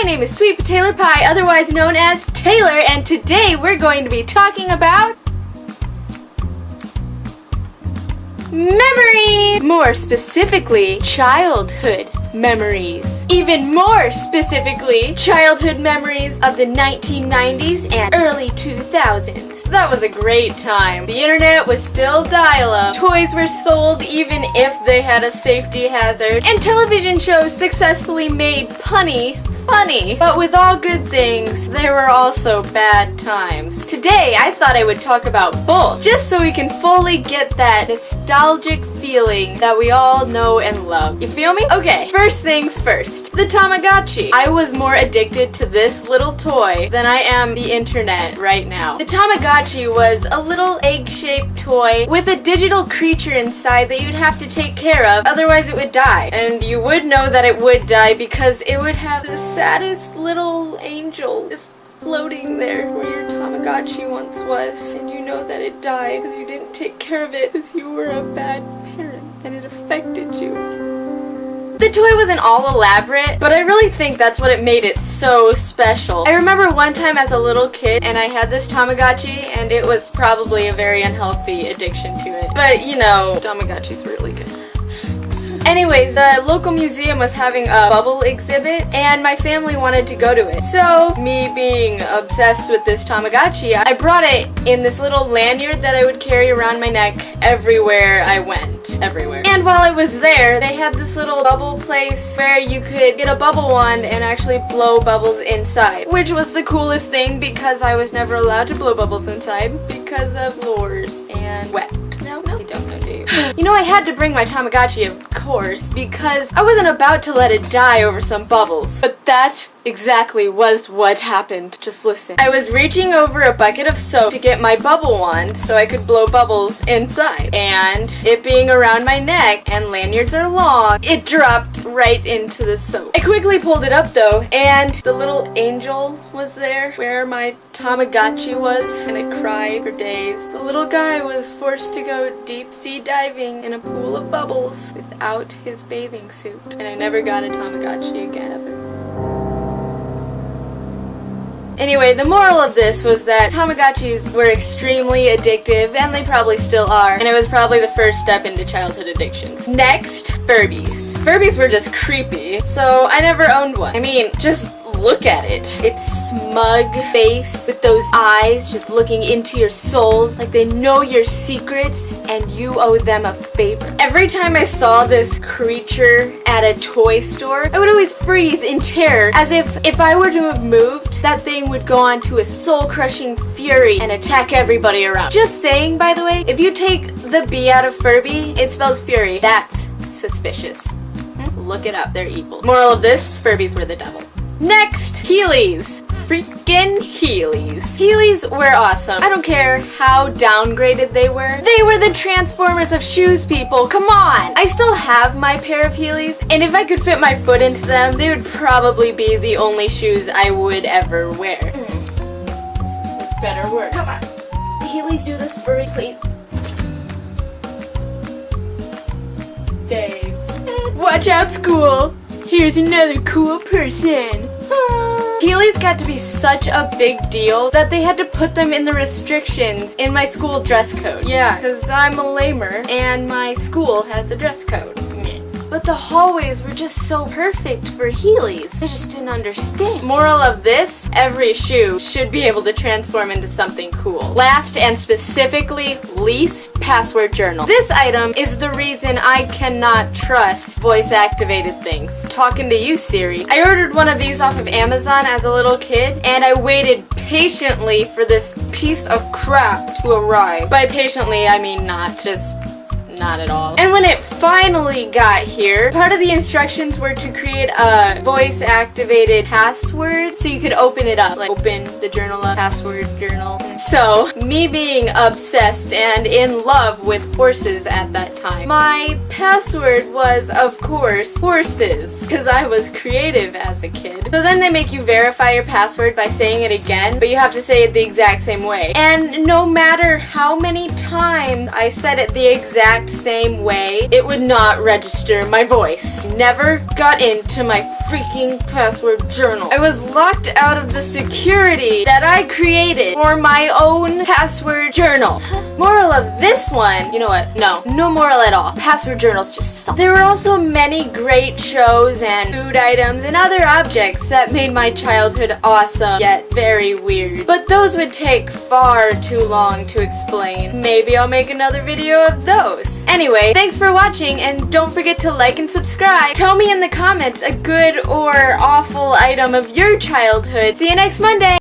name is Sweet Potato Pie, otherwise known as Taylor, and today we're going to be talking about memories! More specifically, childhood memories. Even more specifically, childhood memories of the 1990s and early 2000s. That was a great time. The internet was still dial-up. Toys were sold even if they had a safety hazard. And television shows successfully made punny funny. But with all good things, there were also bad times. Today, I thought I would talk about both, just so we can fully get that nostalgic feeling that we all know and love. You feel me? Okay, first things first. The Tamagotchi. I was more addicted to this little toy than I am the internet right now. The Tamagotchi was a little egg-shaped toy with a digital creature inside that you'd have to take care of, otherwise it would die. And you would know that it would die because it would have this saddest little angel just floating there where your Tamagotchi once was, and you know that it died because you didn't take care of it because you were a bad parent and it affected you. The toy wasn't all elaborate, but I really think that's what it made it so special. I remember one time as a little kid and I had this Tamagotchi, and it was probably a very unhealthy addiction to it. But you know, Tamagotchis were really good. Anyways, the local museum was having a bubble exhibit, and my family wanted to go to it. So, me being obsessed with this Tamagotchi, I brought it in this little lanyard that I would carry around my neck everywhere I went. Everywhere. And while I was there, they had this little bubble place where you could get a bubble wand and actually blow bubbles inside. Which was the coolest thing because I was never allowed to blow bubbles inside because of lures and wet. No, you don't know, do you? You know, I had to bring my Tamagotchi, of course, because I wasn't about to let it die over some bubbles. But that exactly was what happened. Just listen. I was reaching over a bucket of soap to get my bubble wand so I could blow bubbles inside. And it being around my neck, and lanyards are long, it dropped right into the soap. I quickly pulled it up though, and the little angel was there where my Tamagotchi was, and I cried for days. The little guy was forced to go deep sea diving in a pool of bubbles without his bathing suit. And I never got a Tamagotchi again ever. Anyway, the moral of this was that Tamagotchis were extremely addictive, and they probably still are, and it was probably the first step into childhood addictions. Next, Furbies. Furbies were just creepy, so I never owned one. I mean, just look at it. Its smug face with those eyes just looking into your souls like they know your secrets and you owe them a favor. Every time I saw this creature at a toy store, I would always freeze in terror, as if I were to have moved, that thing would go on to a soul-crushing fury and attack everybody around. Just saying, by the way, if you take the B out of Furby, it spells fury. That's suspicious. Look it up, they're evil. Moral of this, Furbies were the devil. Next, Heelys. Freaking Heelys. Heelys were awesome. I don't care how downgraded they were. They were the Transformers of shoes, people. Come on. I still have my pair of Heelys, and if I could fit my foot into them, they would probably be the only shoes I would ever wear. This better work. Come on. Heelys, do this for me, please. Dave. Watch out, school. Here's another cool person. Heelys got to be such a big deal that they had to put them in the restrictions in my school dress code. Yeah, because I'm a lamer and my school has a dress code. But the hallways were just so perfect for Heelys. I just didn't understand. Moral of this, every shoe should be able to transform into something cool. Last and specifically least, password journal. This item is the reason I cannot trust voice-activated things. Talking to you, Siri. I ordered one of these off of Amazon as a little kid, and I waited patiently for this piece of crap to arrive. By patiently, I mean not at all. And when it finally got here, part of the instructions were to create a voice-activated password so you could open it up. Like, open the journal up, password journal. So, me being obsessed and in love with horses at that time, my password was, of course, horses. because I was creative as a kid. So then they make you verify your password by saying it again, but you have to say it the exact same way. And no matter how many times I said it the exact same way, it would not register my voice. Never got into my freaking password journal. I was locked out of the security that I created for my own password journal. Moral of this one, you know what? No moral at all. Password journals just suck. There were also many great shows and food items and other objects that made my childhood awesome, yet very weird. But those would take far too long to explain. Maybe I'll make another video of those. Anyway, thanks for watching, and don't forget to like and subscribe. Tell me in the comments a good or awful item of your childhood. See you next Monday!